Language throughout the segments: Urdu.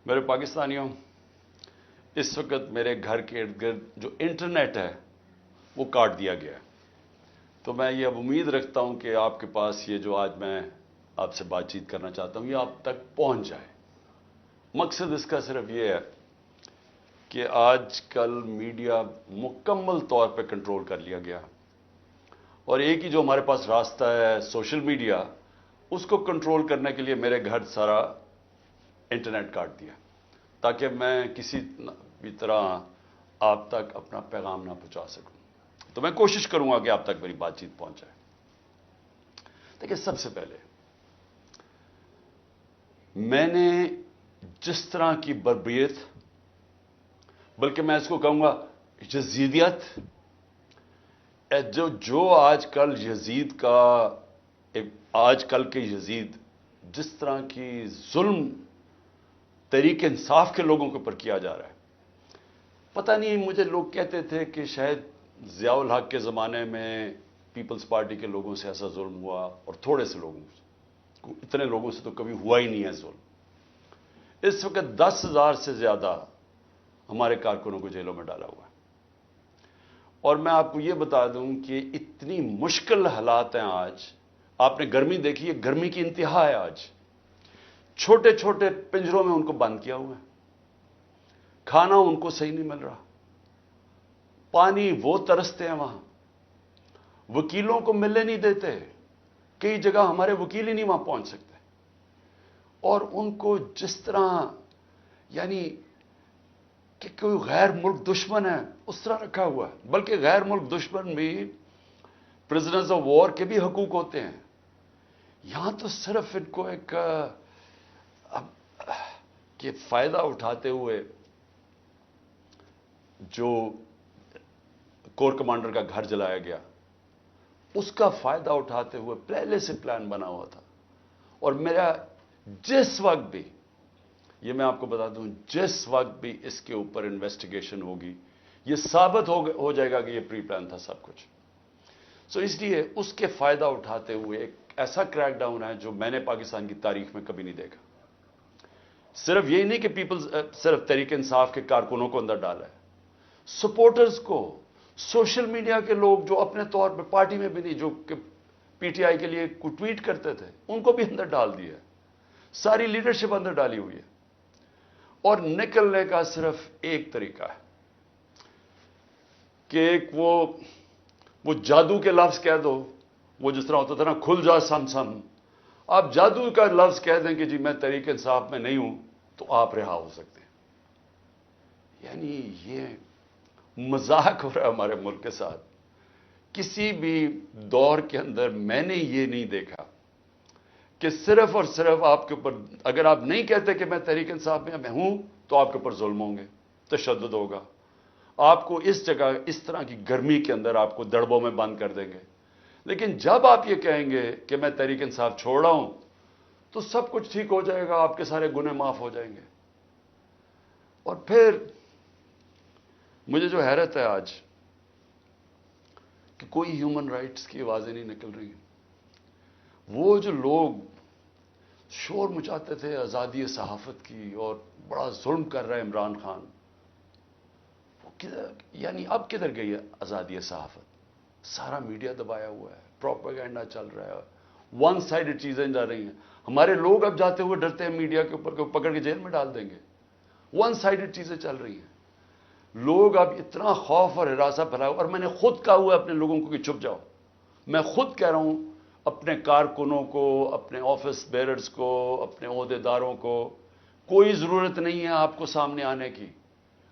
میرے پاکستانیوں، اس وقت میرے گھر کے ارد گرد جو انٹرنیٹ ہے وہ کاٹ دیا گیا ہے۔ تو میں یہ اب امید رکھتا ہوں کہ آپ کے پاس یہ جو آج میں آپ سے بات چیت کرنا چاہتا ہوں یہ آپ تک پہنچ جائے۔ مقصد اس کا صرف یہ ہے کہ آج کل میڈیا مکمل طور پہ کنٹرول کر لیا گیا، اور ایک ہی جو ہمارے پاس راستہ ہے سوشل میڈیا، اس کو کنٹرول کرنے کے لیے میرے گھر سارا انٹرنیٹ کاٹ دیا تاکہ میں کسی بھی طرح آپ تک اپنا پیغام نہ پہنچا سکوں۔ تو میں کوشش کروں گا کہ آپ تک میری بات چیت پہنچ جائے۔ دیکھیں، سب سے پہلے میں نے جس طرح کی بربریت، بلکہ میں اس کو کہوں گا یزیدیت، جو آج کل یزید کا، آج کل کے یزید جس طرح کی ظلم تحریک انصاف کے لوگوں کے اوپر کیا جا رہا ہے، پتہ نہیں، مجھے لوگ کہتے تھے کہ شاید ضیاء الحق کے زمانے میں پیپلز پارٹی کے لوگوں سے ایسا ظلم ہوا، اور تھوڑے سے لوگوں سے، اتنے لوگوں سے تو کبھی ہوا ہی نہیں ہے ظلم۔ اس وقت 10,000 سے زیادہ ہمارے کارکنوں کو جیلوں میں ڈالا ہوا ہے، اور میں آپ کو یہ بتا دوں کہ اتنی مشکل حالات ہیں آج۔ آپ نے گرمی دیکھی ہے، گرمی کی انتہا ہے آج۔ چھوٹے چھوٹے پنجروں میں ان کو بند کیا ہوا ہے، کھانا ان کو صحیح نہیں مل رہا، پانی وہ ترستے ہیں وہاں، وکیلوں کو ملنے نہیں دیتے، کئی جگہ ہمارے وکیل ہی نہیں وہاں پہنچ سکتے، اور ان کو جس طرح یعنی کہ کوئی غیر ملک دشمن ہے اس طرح رکھا ہوا ہے۔ بلکہ غیر ملک دشمن بھی پرزنرز آف وار کے بھی حقوق ہوتے ہیں، یہاں تو صرف ان کو ایک کہ فائدہ اٹھاتے ہوئے جو کور کمانڈر کا گھر جلایا گیا، اس کا فائدہ اٹھاتے ہوئے پہلے سے پلان بنا ہوا تھا۔ اور میرا جس وقت بھی، یہ میں آپ کو بتا دوں، جس وقت بھی اس کے اوپر انویسٹیگیشن ہوگی یہ ثابت ہو جائے گا کہ یہ پری پلان تھا سب کچھ۔ سو اس لیے اس کے فائدہ اٹھاتے ہوئے ایک ایسا کریک ڈاؤن ہے جو میں نے پاکستان کی تاریخ میں کبھی نہیں دیکھا۔ صرف یہی نہیں کہ صرف تحریک انصاف کے کارکنوں کو اندر ڈالا ہے، سپورٹرز کو، سوشل میڈیا کے لوگ جو اپنے طور پہ پارٹی میں بھی نہیں، جو کہ پی ٹی آئی کے لیے کوئی ٹویٹ کرتے تھے، ان کو بھی اندر ڈال دیا ہے، ساری لیڈرشپ اندر ڈالی ہوئی ہے۔ اور نکلنے کا صرف ایک طریقہ ہے کہ ایک وہ جادو کے لفظ کہہ دو، وہ جس طرح ہوتا تھا نا، کھل جا سم سم، آپ جادو کا لفظ کہہ دیں کہ جی میں تحریک انصاف میں نہیں ہوں، تو آپ رہا ہو سکتے ہیں۔ یعنی یہ مذاق ہو رہا ہے ہمارے ملک کے ساتھ۔ کسی بھی دور کے اندر میں نے یہ نہیں دیکھا کہ صرف اور صرف آپ کے اوپر، اگر آپ نہیں کہتے کہ میں تحریک انصاف میں ہوں، تو آپ کے اوپر ظلم ہوں گے، تشدد ہوگا، آپ کو اس جگہ اس طرح کی گرمی کے اندر آپ کو دڑبوں میں بند کر دیں گے۔ لیکن جب آپ یہ کہیں گے کہ میں تحریک انصاف چھوڑ رہا ہوں، تو سب کچھ ٹھیک ہو جائے گا، آپ کے سارے گناہ معاف ہو جائیں گے۔ اور پھر مجھے جو حیرت ہے آج کہ کوئی ہیومن رائٹس کی آوازیں نہیں نکل رہی ہیں۔ وہ جو لوگ شور مچاتے تھے آزادی صحافت کی اور بڑا ظلم کر رہا ہے عمران خان، وہ یعنی اب کدھر گئی ہے آزادی صحافت؟ سارا میڈیا دبایا ہوا ہے، پروپیگنڈا چل رہا ہے، ون سائیڈڈ چیزیں جا رہی ہیں۔ ہمارے لوگ اب جاتے ہوئے ڈرتے ہیں میڈیا کے اوپر کہ پکڑ کے جیل میں ڈال دیں گے۔ ون سائیڈڈ چیزیں چل رہی ہیں، لوگ اب اتنا خوف اور ہراساں پھیلایا، اور میں نے خود کہا ہوا ہے اپنے لوگوں کو کہ چھپ جاؤ۔ میں خود کہہ رہا ہوں اپنے کارکنوں کو، اپنے آفس بیررز کو، اپنے عہدیداروں کو، کوئی ضرورت نہیں ہے آپ کو سامنے آنے کی،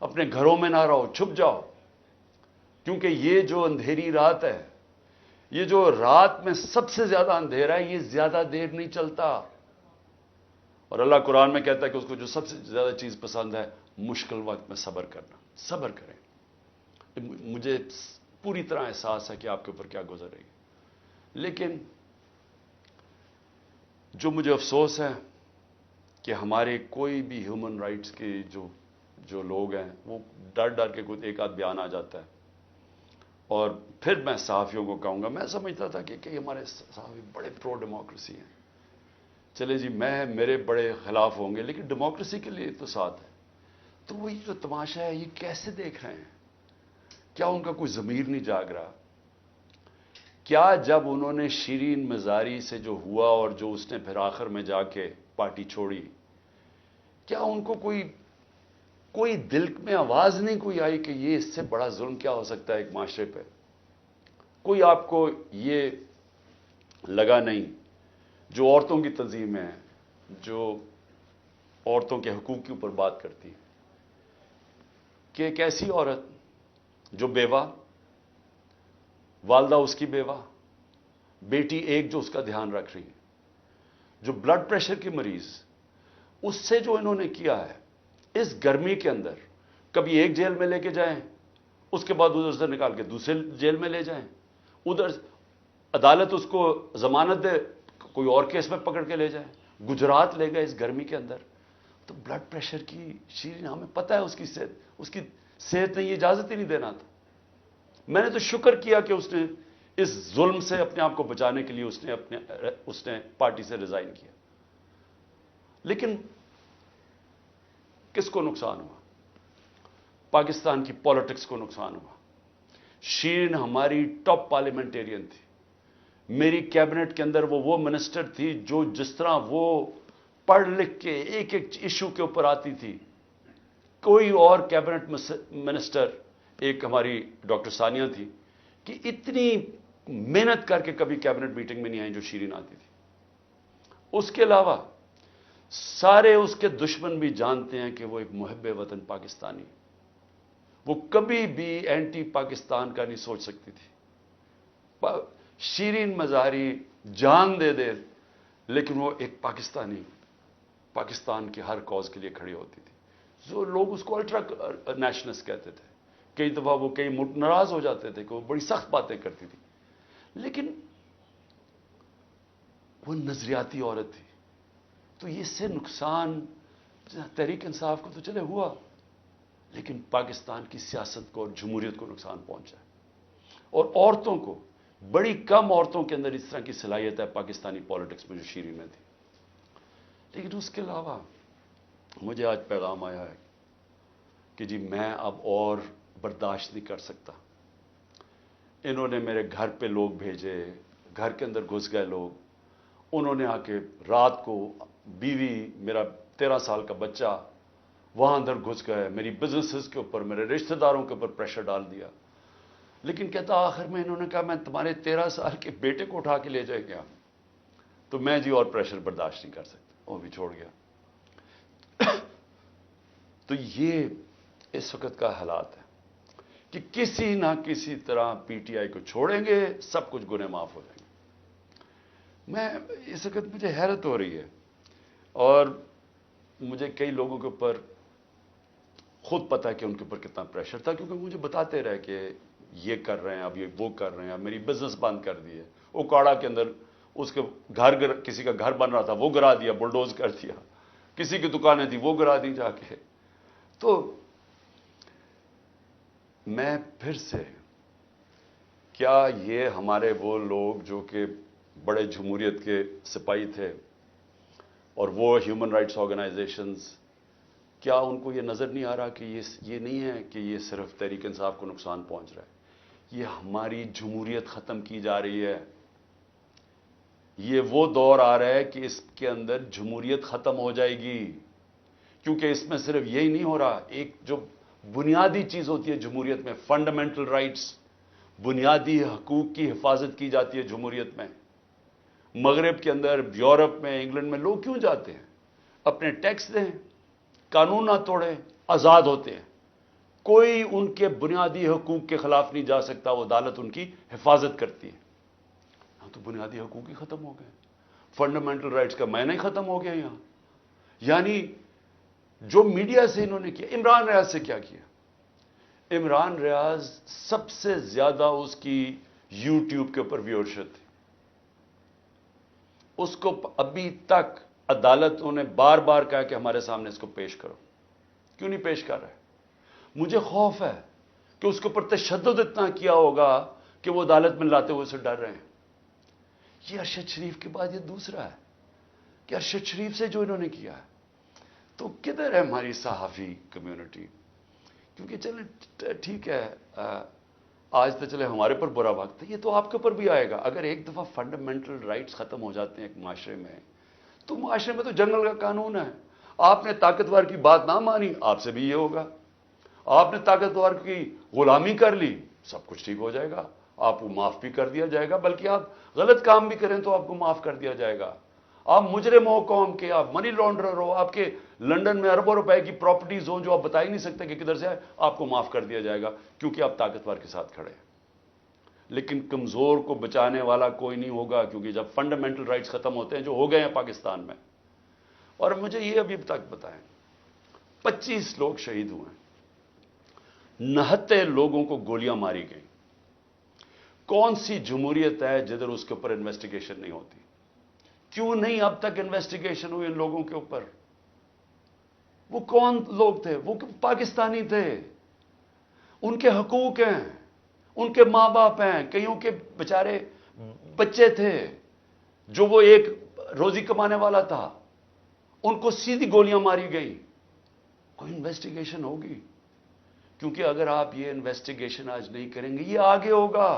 اپنے گھروں میں نہ رہو، چھپ جاؤ، کیونکہ یہ جو اندھیری رات ہے، یہ جو رات میں سب سے زیادہ اندھیرا ہے، یہ زیادہ دیر نہیں چلتا۔ اور اللہ قرآن میں کہتا ہے کہ اس کو جو سب سے زیادہ چیز پسند ہے، مشکل وقت میں صبر کرنا۔ صبر کریں۔ مجھے پوری طرح احساس ہے کہ آپ کے اوپر کیا گزر رہی ہے، لیکن جو مجھے افسوس ہے کہ ہمارے کوئی بھی ہیومن رائٹس کے جو لوگ ہیں، وہ ڈر ڈر کے کوئی ایک آدھ بیان آ جاتا ہے، اور پھر میں صحافیوں کو کہوں گا، میں سمجھتا تھا کہ ہمارے صحافی بڑے پرو ڈیموکریسی ہیں، چلے جی میرے بڑے خلاف ہوں گے لیکن ڈیموکریسی کے لیے تو ساتھ ہے. تو وہ یہ جو تماشا ہے یہ کیسے دیکھ رہے ہیں؟ کیا ان کا کوئی ضمیر نہیں جاگ رہا؟ کیا جب انہوں نے شیرین مزاری سے جو ہوا اور جو اس نے پھر آخر میں جا کے پارٹی چھوڑی، کیا ان کو کوئی دل میں آواز نہیں کوئی آئی کہ یہ اس سے بڑا ظلم کیا ہو سکتا ہے ایک معاشرے پہ؟ کوئی آپ کو یہ لگا نہیں؟ جو عورتوں کی تنظیم ہے، جو عورتوں کے حقوق کے اوپر بات کرتی، کہ ایک ایسی عورت جو بیوہ، والدہ اس کی بیوہ، بیٹی ایک جو اس کا دھیان رکھ رہی ہے، جو بلڈ پریشر کی مریض، اس سے جو انہوں نے کیا ہے اس گرمی کے اندر، کبھی ایک جیل میں لے کے جائیں، اس کے بعد ادھر سے نکال کے دوسرے جیل میں لے جائیں، ادھر عدالت اس کو ضمانت دے، کوئی اور کیس میں پکڑ کے لے جائیں، گجرات لے گئے اس گرمی کے اندر. تو بلڈ پریشر کی شیرین، ہمیں پتہ ہے اس کی صحت نے یہ اجازت ہی نہیں دینا تھا. میں نے تو شکر کیا کہ اس نے اس ظلم سے اپنے آپ کو بچانے کے لیے اس نے پارٹی سے ریزائن کیا. لیکن کس کو نقصان ہوا؟ پاکستان کی پالیٹکس کو نقصان ہوا. شیرین ہماری ٹاپ پارلیمنٹیرین تھی. میری کیبنٹ کے اندر وہ منسٹر تھی جو جس طرح وہ پڑھ لکھ کے ایک ایک ایشو کے اوپر آتی تھی، کوئی اور کیبنٹ منسٹر، ایک ہماری ڈاکٹر ثانیہ تھی، کہ اتنی محنت کر کے کبھی کیبنٹ میٹنگ میں نہیں آئی جو شیرین آتی تھی. اس کے علاوہ سارے اس کے دشمن بھی جانتے ہیں کہ وہ ایک محب وطن پاکستانی، وہ کبھی بھی اینٹی پاکستان کا نہیں سوچ سکتی تھی. شیرین مظہری جان دے دے لیکن وہ ایک پاکستان کے ہر کاز کے لیے کھڑی ہوتی تھی. جو لوگ اس کو الٹرا نیشنلسٹ کہتے تھے، کئی دفعہ وہ کئی ناراض ہو جاتے تھے کہ وہ بڑی سخت باتیں کرتی تھی، لیکن وہ نظریاتی عورت تھی. تو اس سے نقصان تحریک انصاف کو تو چلے ہوا، لیکن پاکستان کی سیاست کو اور جمہوریت کو نقصان پہنچا. اور عورتوں کو، بڑی کم عورتوں کے اندر اس طرح کی صلاحیت ہے پاکستانی پالیٹکس میں جو شیرین میں تھی. لیکن اس کے علاوہ مجھے آج پیغام آیا ہے کہ جی میں اب اور برداشت نہیں کر سکتا. انہوں نے میرے گھر پہ لوگ بھیجے، گھر کے اندر گھس گئے لوگ، انہوں نے آ کے رات کو بیوی، میرا 13 سال کا بچہ وہاں اندر گھس گئے، میری بزنسز کے اوپر، میرے رشتہ داروں کے اوپر پریشر ڈال دیا. لیکن کہتا آخر میں انہوں نے کہا میں تمہارے 13 سال کے بیٹے کو اٹھا کے لے جائے گا. تو میں جی اور پریشر برداشت نہیں کر سکتا، وہ بھی چھوڑ گیا. تو یہ اس وقت کا حالات ہے کہ کسی نہ کسی طرح پی ٹی آئی کو چھوڑیں گے، سب کچھ گناہ معاف ہو جائیں گے. میں اس وقت مجھے حیرت ہو رہی ہے، اور مجھے کئی لوگوں کے اوپر خود پتا ہے کہ ان کے اوپر کتنا پریشر تھا، کیونکہ مجھے بتاتے رہے کہ یہ کر رہے ہیں، اب یہ وہ کر رہے ہیں، اب میری بزنس بند کر دی ہے. اوکاڑا کے اندر اس کے کسی کا گھر بن رہا تھا وہ گرا دیا، بلڈوز کر دیا. کسی کی دکانیں تھی وہ گرا دی جا کے. تو میں پھر سے، کیا یہ ہمارے وہ لوگ جو کہ بڑے جمہوریت کے سپاہی تھے اور وہ ہیومن رائٹس آرگنائزیشنز، کیا ان کو یہ نظر نہیں آ رہا کہ یہ نہیں ہے کہ یہ صرف تحریک انصاف کو نقصان پہنچ رہا ہے، یہ ہماری جمہوریت ختم کی جا رہی ہے. یہ وہ دور آ رہا ہے کہ اس کے اندر جمہوریت ختم ہو جائے گی. کیونکہ اس میں صرف یہی نہیں ہو رہا، ایک جو بنیادی چیز ہوتی ہے جمہوریت میں، فنڈامنٹل رائٹس، بنیادی حقوق کی حفاظت کی جاتی ہے جمہوریت میں. مغرب کے اندر، یورپ میں، انگلینڈ میں لوگ کیوں جاتے ہیں؟ اپنے ٹیکس دیں، قانون نہ توڑیں، آزاد ہوتے ہیں. کوئی ان کے بنیادی حقوق کے خلاف نہیں جا سکتا، وہ عدالت ان کی حفاظت کرتی ہے. ہاں تو بنیادی حقوق ہی ختم ہو گئے، فنڈامنٹل رائٹس کا معنی ہی ختم ہو گیا یہاں. یعنی جو میڈیا سے انہوں نے کیا، عمران ریاض سے کیا کیا؟ عمران ریاض سب سے زیادہ اس کی یوٹیوب کے اوپر ویورشپ تھی. اس کو ابھی تک عدالتوں نے بار بار کہا کہ ہمارے سامنے اس کو پیش کرو. کیوں نہیں پیش کر رہے؟ مجھے خوف ہے کہ اس کے اوپر تشدد اتنا کیا ہوگا کہ وہ عدالت میں لاتے ہوئے سے ڈر رہے ہیں. یہ ارشد شریف کے بعد یہ دوسرا ہے کہ ارشد شریف سے جو انہوں نے کیا ہے، تو کدھر ہے ہماری صحافی کمیونٹی؟ کیونکہ چلیں ٹھیک ہے، آج تو چلے ہمارے پر برا وقت ہے، یہ تو آپ کے اوپر بھی آئے گا۔ اگر ایک دفعہ فنڈامنٹل رائٹس ختم ہو جاتے ہیں ایک معاشرے میں، تو معاشرے میں تو جنگل کا قانون ہے۔ آپ نے طاقتور کی بات نہ مانی، آپ سے بھی یہ ہوگا۔ آپ نے طاقتور کی غلامی کر لی، سب کچھ ٹھیک ہو جائے گا، آپ کو معاف بھی کر دیا جائے گا، بلکہ آپ غلط کام بھی کریں تو آپ کو معاف کر دیا جائے گا۔ آپ مجرم ہو قوم کے، آپ منی لانڈرر ہو، آپ کے لنڈن میں اربوں روپے کی پراپرٹیز ہوں جو آپ بتا ہی نہیں سکتے کہ کدھر سے ہے، آپ کو معاف کر دیا جائے گا، کیونکہ آپ طاقتور کے ساتھ کھڑے ہیں۔ لیکن کمزور کو بچانے والا کوئی نہیں ہوگا، کیونکہ جب فنڈامنٹل رائٹس ختم ہوتے ہیں جو ہو گئے ہیں پاکستان میں۔ اور مجھے یہ ابھی تک بتائیں، 25 لوگ شہید ہوئے ہیں، 69 لوگوں کو گولیاں ماری گئیں۔ کون سی جمہوریت ہے جدھر اس کے اوپر انویسٹیگیشن نہیں ہوتی؟ کیوں نہیں اب تک انویسٹیگیشن ہوئی ان لوگوں کے اوپر؟ وہ کون لوگ تھے؟ وہ پاکستانی تھے، ان کے حقوق ہیں، ان کے ماں باپ ہیں، کئیوں کے بیچارے بچے تھے جو وہ ایک روزی کمانے والا تھا، ان کو سیدھی گولیاں ماری گئی۔ کوئی انویسٹیگیشن ہوگی؟ کیونکہ اگر آپ یہ انویسٹیگیشن آج نہیں کریں گے، یہ آگے ہوگا،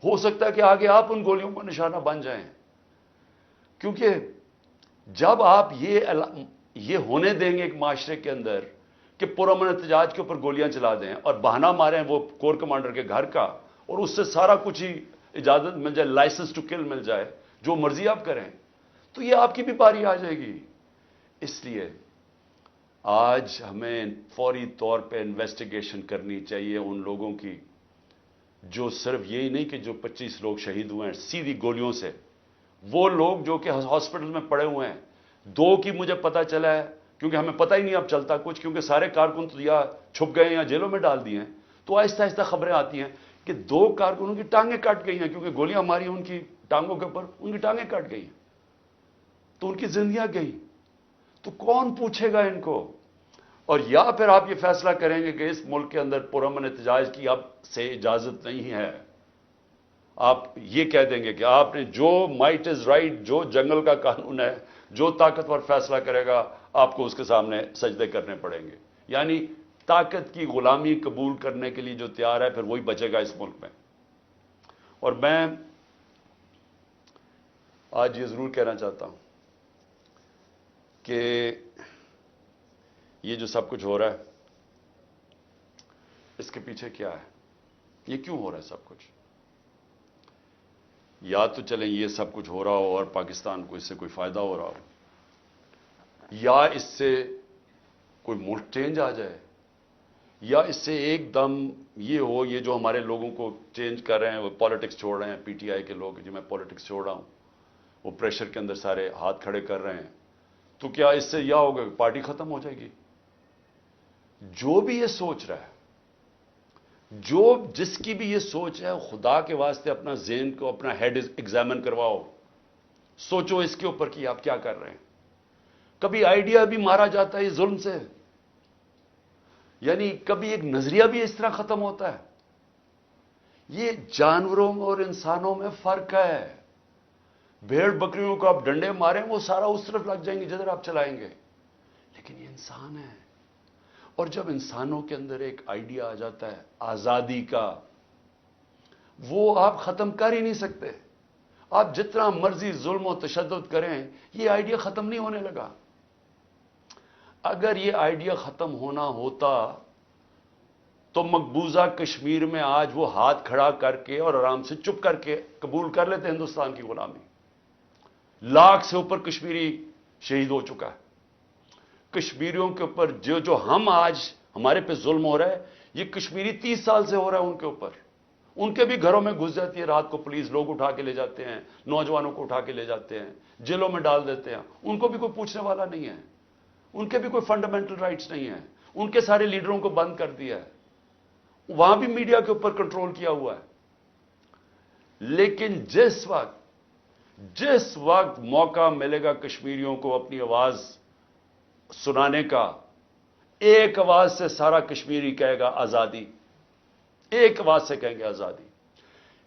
ہو سکتا ہے کہ آگے آپ ان گولیوں کا نشانہ بن جائیں۔ کیونکہ جب آپ یہ ہونے دیں گے ایک معاشرے کے اندر کہ پرامن احتجاج کے اوپر گولیاں چلا دیں اور بہانہ ماریں وہ کور کمانڈر کے گھر کا، اور اس سے سارا کچھ ہی اجازت مل جائے، لائسنس ٹو کل مل جائے، جو مرضی آپ کریں، تو یہ آپ کی بھی باری آ جائے گی۔ اس لیے آج ہمیں فوری طور پہ انویسٹیگیشن کرنی چاہیے ان لوگوں کی، جو صرف یہی نہیں کہ جو 25 لوگ شہید ہوئے ہیں سیدھی گولیوں سے، وہ لوگ جو کہ ہاسپٹل میں پڑے ہوئے ہیں، 2 کی مجھے پتا چلا ہے، کیونکہ ہمیں پتہ ہی نہیں اب چلتا کچھ، کیونکہ سارے کارکن تو یا چھپ گئے ہیں یا جیلوں میں ڈال دیے ہیں، تو آہستہ آہستہ خبریں آتی ہیں کہ 2 کارکنوں کی ٹانگیں کٹ گئی ہیں، کیونکہ گولیاں ماری ان کی ٹانگوں کے اوپر، ان کی ٹانگیں کٹ گئی ہیں، تو ان کی زندگیاں گئی۔ تو کون پوچھے گا ان کو؟ اور یا پھر آپ یہ فیصلہ کریں گے کہ اس ملک کے اندر پرامن احتجاج کی اب سے اجازت نہیں ہے، آپ یہ کہہ دیں گے کہ آپ نے جو مائٹ از رائٹ، جو جنگل کا قانون ہے، جو طاقتور فیصلہ کرے گا آپ کو اس کے سامنے سجدے کرنے پڑیں گے، یعنی طاقت کی غلامی قبول کرنے کے لیے جو تیار ہے پھر وہی بچے گا اس ملک میں۔ اور میں آج یہ ضرور کہنا چاہتا ہوں کہ یہ جو سب کچھ ہو رہا ہے اس کے پیچھے کیا ہے؟ یہ کیوں ہو رہا ہے سب کچھ؟ یا تو چلیں یہ سب کچھ ہو رہا ہو اور پاکستان کو اس سے کوئی فائدہ ہو رہا ہو، یا اس سے کوئی ملک چینج آ جائے، یا اس سے ایک دم یہ ہو، یہ جو ہمارے لوگوں کو چینج کر رہے ہیں، وہ پالیٹکس چھوڑ رہے ہیں، پی ٹی آئی کے لوگ جو میں پالیٹکس چھوڑ رہا ہوں، وہ پریشر کے اندر سارے ہاتھ کھڑے کر رہے ہیں، تو کیا اس سے یہ ہوگا کہ پارٹی ختم ہو جائے گی؟ جو بھی یہ سوچ رہا ہے، جس کی بھی یہ سوچ ہے، خدا کے واسطے اپنا ذہن کو، اپنا ہیڈ ایگزامن کرواؤ، سوچو اس کے اوپر کہ آپ کیا کر رہے ہیں۔ کبھی آئیڈیا بھی مارا جاتا ہے یہ ظلم سے، یعنی کبھی ایک نظریہ بھی اس طرح ختم ہوتا ہے۔ یہ جانوروں اور انسانوں میں فرق ہے۔ بھیڑ بکریوں کو آپ ڈنڈے ماریں وہ سارا اس طرف لگ جائیں گے جدھر آپ چلائیں گے، لیکن یہ انسان ہے۔ اور جب انسانوں کے اندر ایک آئیڈیا آ جاتا ہے آزادی کا، وہ آپ ختم کر ہی نہیں سکتے۔ آپ جتنا مرضی ظلم و تشدد کریں، یہ آئیڈیا ختم نہیں ہونے لگا۔ اگر یہ آئیڈیا ختم ہونا ہوتا تو مقبوضہ کشمیر میں آج وہ ہاتھ کھڑا کر کے اور آرام سے چپ کر کے قبول کر لیتے ہندوستان کی غلامی۔ 1,00,000 سے اوپر کشمیری شہید ہو چکا ہے۔ کشمیریوں کے اوپر جو ہم آج ہمارے پہ ظلم ہو رہا ہے، یہ کشمیری 30 سال سے ہو رہا ہے ان کے اوپر۔ ان کے بھی گھروں میں گھس جاتی ہے رات کو پولیس، لوگ اٹھا کے لے جاتے ہیں، نوجوانوں کو اٹھا کے لے جاتے ہیں، جیلوں میں ڈال دیتے ہیں، ان کو بھی کوئی پوچھنے والا نہیں ہے، ان کے بھی کوئی فنڈامنٹل رائٹس نہیں ہیں، ان کے سارے لیڈروں کو بند کر دیا ہے، وہاں بھی میڈیا کے اوپر کنٹرول کیا ہوا ہے۔ لیکن جس وقت موقع ملے گا کشمیریوں کو اپنی آواز سنانے کا، ایک آواز سے سارا کشمیری کہے گا آزادی، ایک آواز سے کہیں گے،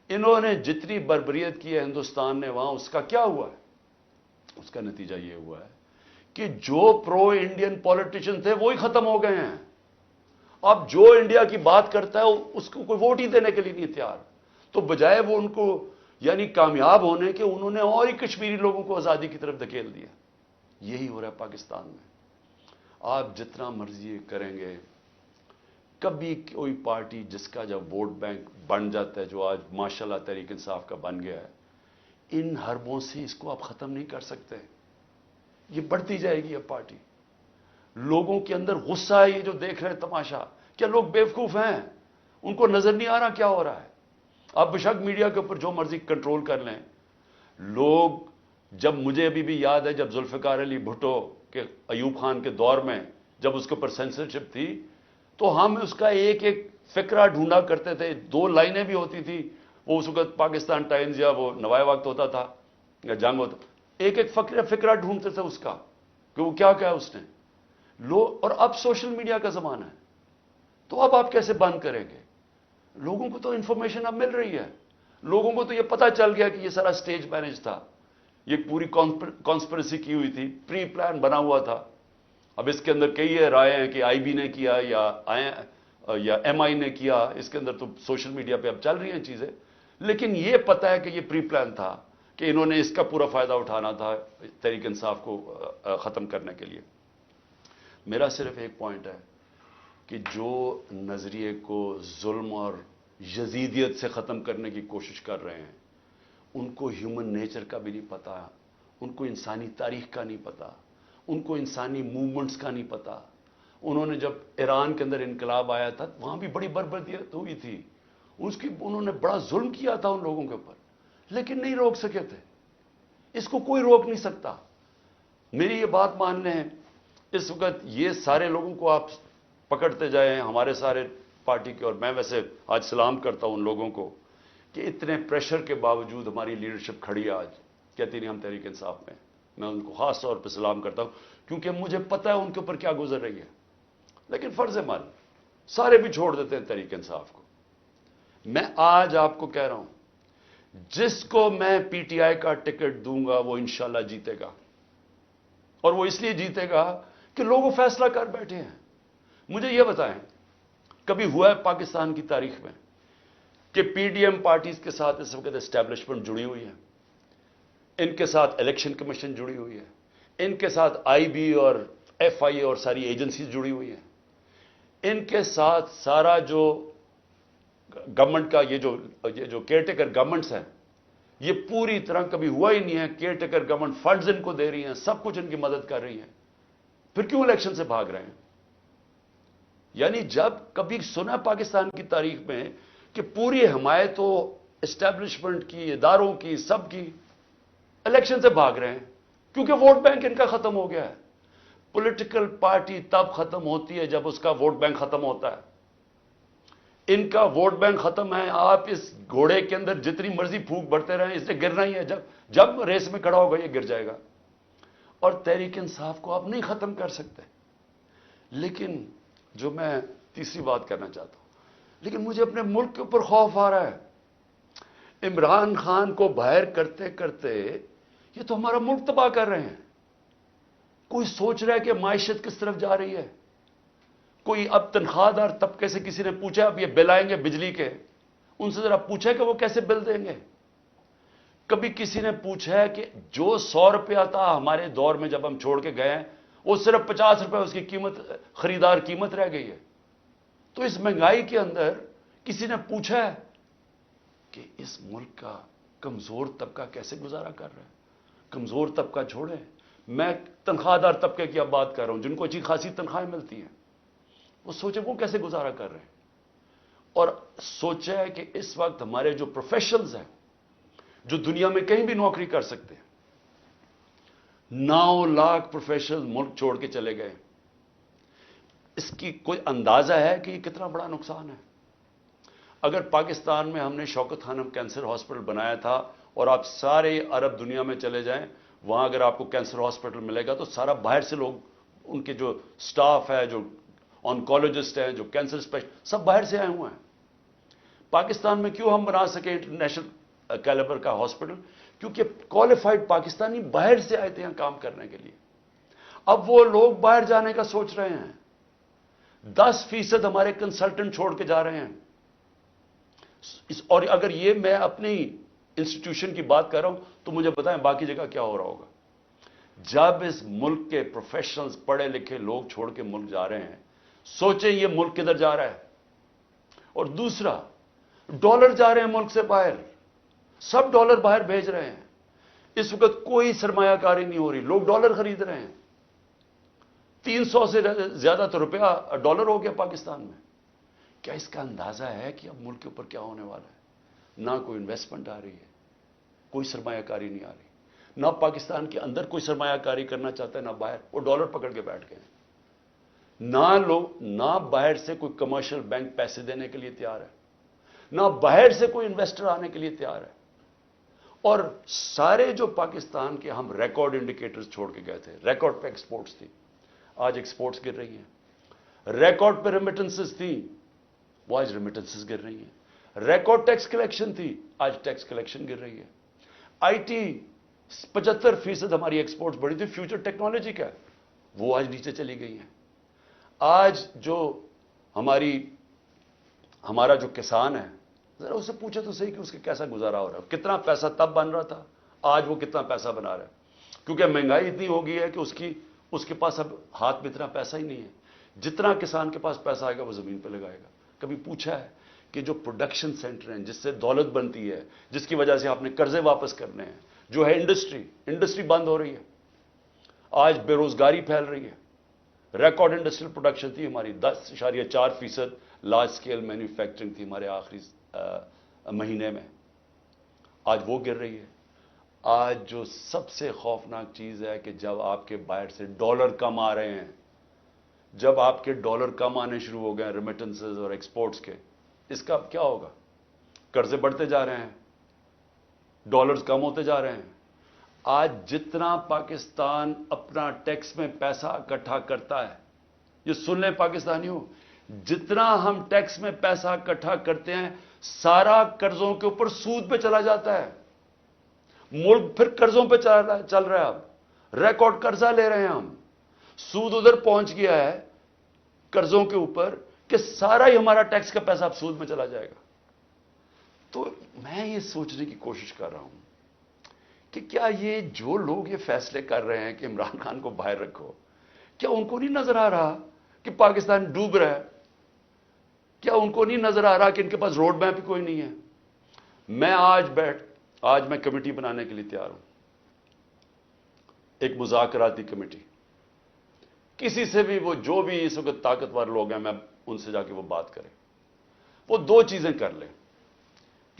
انہوں نے جتنی بربریت کی ہے ہندوستان نے وہاں، اس کا کیا ہوا ہے؟ اس کا نتیجہ یہ ہوا ہے کہ جو پرو انڈین پولیٹیشین تھے وہی ختم ہو گئے ہیں. اب جو انڈیا کی بات کرتا ہے اس کو کوئی ووٹ ہی دینے کے لیے نہیں تیار. تو بجائے وہ ان کو یعنی کامیاب ہونے کے انہوں نے اور ہی کشمیری لوگوں کو آزادی کی طرف دھکیل دیا. یہی ہو رہا ہے پاکستان میں. آپ جتنا مرضی کریں گے, کبھی کوئی پارٹی جس کا جب ووٹ بینک بن جاتا ہے, جو آج ماشاءاللہ تحریک انصاف کا بن گیا ہے, ان حربوں سے اس کو آپ ختم نہیں کر سکتے. یہ بڑھتی جائے گی یہ پارٹی. لوگوں کے اندر غصہ ہے, یہ جو دیکھ رہے ہیں تماشا. کیا لوگ بیوقوف ہیں؟ ان کو نظر نہیں آ رہا کیا ہو رہا ہے؟ آپ بشک میڈیا کے اوپر جو مرضی کنٹرول کر لیں. لوگ, جب مجھے ابھی بھی یاد ہے جب ذوالفقار علی بھٹو کے ایوب خان کے دور میں جب اس کے اوپر سینسرشپ تھی, تو ہم اس کا ایک ایک فقرہ ڈھونڈا کرتے تھے. 2 لائنیں بھی ہوتی تھی. وہ اس وقت پاکستان ٹائمز یا وہ نوائے وقت ہوتا تھا یا جنگ ہوتا, ایک ایک فقرہ ڈھونڈتے تھے اس کا کہ وہ کیا کہا اس نے. اور اب سوشل میڈیا کا زمانہ ہے, تو اب آپ کیسے بند کریں گے؟ لوگوں کو تو انفارمیشن اب مل رہی ہے. لوگوں کو تو یہ پتا چل گیا کہ یہ سارا سٹیج مینج تھا, یہ پوری کانسپریسی کی ہوئی تھی, پری پلان بنا ہوا تھا. اب اس کے اندر کئی رائے ہیں کہ آئی بی نے کیا یا ایم آئی نے کیا. اس کے اندر تو سوشل میڈیا پہ اب چل رہی ہیں چیزیں, لیکن یہ پتا ہے کہ یہ پری پلان تھا کہ انہوں نے اس کا پورا فائدہ اٹھانا تھا تحریک انصاف کو ختم کرنے کے لیے. میرا صرف ایک پوائنٹ ہے کہ جو نظریے کو ظلم اور یزیدیت سے ختم کرنے کی کوشش کر رہے ہیں, ان کو ہیومن نیچر کا بھی نہیں پتا, ان کو انسانی تاریخ کا نہیں پتا, ان کو انسانی موومنٹس کا نہیں پتا. انہوں نے جب ایران کے اندر انقلاب آیا تھا, وہاں بھی بڑی بربریت ہوئی تھی. انہوں نے بڑا ظلم کیا تھا ان لوگوں کے اوپر, لیکن نہیں روک سکے تھے. اس کو کوئی روک نہیں سکتا. میری یہ بات مان لیں, اس وقت یہ سارے لوگوں کو آپ پکڑتے جائیں, ہمارے سارے پارٹی کے, اور میں ویسے آج سلام کرتا ہوں ان لوگوں کو کہ اتنے پریشر کے باوجود ہماری لیڈرشپ کھڑی ہے. آج کہتی نہیں ہم تحریک انصاف میں ان کو خاص طور پہ سلام کرتا ہوں, کیونکہ مجھے پتا ہے ان کے اوپر کیا گزر رہی ہے. لیکن فرض مال سارے بھی چھوڑ دیتے ہیں تحریک انصاف کو. میں آج آپ کو کہہ رہا ہوں, جس کو میں پی ٹی آئی کا ٹکٹ دوں گا وہ انشاءاللہ جیتے گا. اور وہ اس لیے جیتے گا کہ لوگ وہ فیصلہ کر بیٹھے ہیں. مجھے یہ بتائیں, کبھی ہوا ہے پاکستان کی تاریخ میں کہ پی ڈی ایم پارٹیز کے ساتھ اس وقت اسٹیبلشمنٹ جڑی ہوئی ہے, ان کے ساتھ الیکشن کمیشن جڑی ہوئی ہے, ان کے ساتھ آئی بی اور ایف آئی اے اور ساری ایجنسیز جڑی ہوئی ہیں, ان کے ساتھ سارا جو گورنمنٹ کا یہ جو کیئر ٹیکر گورنمنٹس ہیں, یہ پوری طرح کبھی ہوا ہی نہیں ہے. Care taker government funds in کو دے رہی ہیں, سب کچھ ان کی مدد کر رہی ہیں, پھر کیوں الیکشن سے بھاگ رہے ہیں؟ یعنی جب کبھی سنا پاکستان کی تاریخ میں کہ پوری حمایت ہو اسٹیبلشمنٹ کی, اداروں کی, سب کی, الیکشن سے بھاگ رہے ہیں کیونکہ ووٹ بینک ان کا ختم ہو گیا ہے. پولیٹیکل پارٹی تب ختم ہوتی ہے جب اس کا ووٹ بینک ختم ہوتا ہے. ان کا ووٹ بینک ختم ہے. آپ اس گھوڑے کے اندر جتنی مرضی پھونک بڑھتے رہیں, اس نے گرنا ہی ہے. جب ریس میں کھڑا ہوگا یہ گر جائے گا. اور تحریک انصاف کو آپ نہیں ختم کر سکتے. لیکن جو میں تیسری بات کرنا چاہتا ہوں, لیکن مجھے اپنے ملک کے اوپر خوف آ رہا ہے. عمران خان کو باہر کرتے کرتے یہ تو ہمارا ملک تباہ کر رہے ہیں. کوئی سوچ رہا ہے کہ معیشت کس طرف جا رہی ہے؟ کوئی اب تنخواہ دار طبقے سے کسی نے پوچھا اب یہ بل آئیں گے بجلی کے, ان سے ذرا پوچھا کہ وہ کیسے بل دیں گے؟ کبھی کسی نے پوچھا ہے کہ جو 100 روپیہ تھا ہمارے دور میں جب ہم چھوڑ کے گئے ہیں, وہ صرف 50 روپے اس کی قیمت, خریدار قیمت رہ گئی ہے. تو اس مہنگائی کے اندر کسی نے پوچھا ہے کہ اس ملک کا کمزور طبقہ کیسے گزارا کر رہا ہے؟ کمزور طبقہ چھوڑے, میں تنخواہ دار طبقے کی اب بات کر رہا ہوں, جن کو اچھی خاصی تنخواہیں ملتی ہیں, وہ سوچے وہ کیسے گزارا کر رہے ہیں. اور سوچا ہے کہ اس وقت ہمارے جو پروفیشنلز ہیں, جو دنیا میں کہیں بھی نوکری کر سکتے ہیں, 9 لاکھ پروفیشنل ملک چھوڑ کے چلے گئے. اس کی کوئی اندازہ ہے کہ یہ کتنا بڑا نقصان ہے؟ اگر پاکستان میں ہم نے شوکت خانم کینسر ہاسپٹل بنایا تھا, اور آپ سارے عرب دنیا میں چلے جائیں, وہاں اگر آپ کو کینسر ہاسپٹل ملے گا تو سارا باہر سے لوگ, ان کے جو سٹاف ہے, جو آنکولوجسٹ ہیں, جو کینسر اسپیشلسٹ, سب باہر سے آئے ہوئے ہیں. پاکستان میں کیوں ہم بنا سکے انٹرنیشنل کیلیبر کا ہاسپٹل؟ کیونکہ کوالیفائڈ پاکستانی باہر سے آئے تھے یہاں کام کرنے کے لیے. اب وہ لوگ باہر جانے کا سوچ رہے ہیں. 10% ہمارے کنسلٹنٹ چھوڑ کے جا رہے ہیں. اور اگر یہ میں اپنی انسٹیٹیوشن کی بات کر رہا ہوں تو مجھے بتائیں باقی جگہ کیا ہو رہا ہوگا. جب اس ملک کے پروفیشنلز پڑھے لکھے لوگ چھوڑ کے ملک جا رہے ہیں, سوچیں یہ ملک کدھر جا رہا ہے. اور دوسرا, ڈالر جا رہے ہیں ملک سے باہر, سب ڈالر باہر بھیج رہے ہیں. اس وقت کوئی سرمایہ کاری نہیں ہو رہی, لوگ ڈالر خرید رہے ہیں. 300 سے زیادہ تو روپیہ ڈالر ہو گیا پاکستان میں. کیا اس کا اندازہ ہے کہ اب ملک کے اوپر کیا ہونے والا ہے؟ نہ کوئی انویسٹمنٹ آ رہی ہے, کوئی سرمایہ کاری نہیں آ رہی. نہ پاکستان کے اندر کوئی سرمایہ کاری کرنا چاہتا ہے, نہ باہر. وہ ڈالر پکڑ کے بیٹھ گئے. نہ باہر سے کوئی کمرشل بینک پیسے دینے کے لیے تیار ہے, نہ باہر سے کوئی انویسٹر آنے کے لیے تیار ہے. اور سارے جو پاکستان کے ہم ریکارڈ انڈیکیٹرز چھوڑ کے گئے تھے, ریکارڈ پہ ایکسپورٹس تھی, آج ایکسپورٹس گر رہی ہیں. ریکارڈ پہ ریمیٹنسز تھی, وہ آج ریمیٹنسز گر رہی ہیں. ریکارڈ ٹیکس کلیکشن تھی, آج ٹیکس کلیکشن گر رہی ہے. آئی ٹی 75% ہماری ایکسپورٹس بڑھی تھی, فیوچر ٹیکنالوجی کا, وہ آج نیچے چلی گئی ہیں. آج جو ہمارا جو کسان ہے, ذرا اسے پوچھے تو صحیح کہ اس کے کیسا گزارا ہو رہا ہے. کتنا پیسہ تب بن رہا تھا, آج وہ کتنا پیسہ بنا رہا ہے. کیونکہ مہنگائی اتنی ہو گئی ہے کہ اس کے پاس اب ہاتھ میں اتنا پیسہ ہی نہیں ہے. جتنا کسان کے پاس پیسہ آئے گا وہ زمین پہ لگائے گا. کبھی پوچھا ہے کہ جو پروڈکشن سینٹر ہیں جس سے دولت بنتی ہے, جس کی وجہ سے آپ نے قرضے واپس کرنے ہیں, جو ہے انڈسٹری بند ہو رہی ہے. آج بے روزگاری پھیل رہی ہے. ریکارڈ انڈسٹریل پروڈکشن تھی ہماری, 10.4% لارج سکیل مینوفیکچرنگ تھی ہمارے آخری مہینے میں, آج وہ گر رہی ہے. آج جو سب سے خوفناک چیز ہے کہ جب آپ کے باہر سے ڈالر کم آ رہے ہیں, جب آپ کے ڈالر کم آنے شروع ہو گئے ریمیٹنسز اور ایکسپورٹس کے, اس کا اب کیا ہوگا؟ قرضے بڑھتے جا رہے ہیں, ڈالرز کم ہوتے جا رہے ہیں. آج جتنا پاکستان اپنا ٹیکس میں پیسہ اکٹھا کرتا ہے, یہ سن لیں پاکستانیوں, جتنا ہم ٹیکس میں پیسہ اکٹھا کرتے ہیں سارا قرضوں کے اوپر سود پہ چلا جاتا ہے. ملک پھر قرضوں پہ چل رہا ہے. اب ریکارڈ قرضہ لے رہے ہیں ہم, سود ادھر پہنچ گیا ہے قرضوں کے اوپر کہ سارا ہی ہمارا ٹیکس کا پیسہ اب سود میں چلا جائے گا. تو میں یہ سوچنے کی کوشش کر رہا ہوں کہ کیا یہ جو لوگ یہ فیصلے کر رہے ہیں کہ عمران خان کو باہر رکھو, کیا ان کو نہیں نظر آ رہا کہ پاکستان ڈوب رہا ہے؟ کیا ان کو نہیں نظر آ رہا کہ ان کے پاس روڈ میپ کوئی نہیں ہے؟ میں آج میں کمیٹی بنانے کے لیے تیار ہوں, ایک مذاکراتی کمیٹی. کسی سے بھی, وہ جو بھی اس وقت طاقتور لوگ ہیں, میں ان سے جا کے وہ بات کریں. وہ 2 چیزیں کر لیں,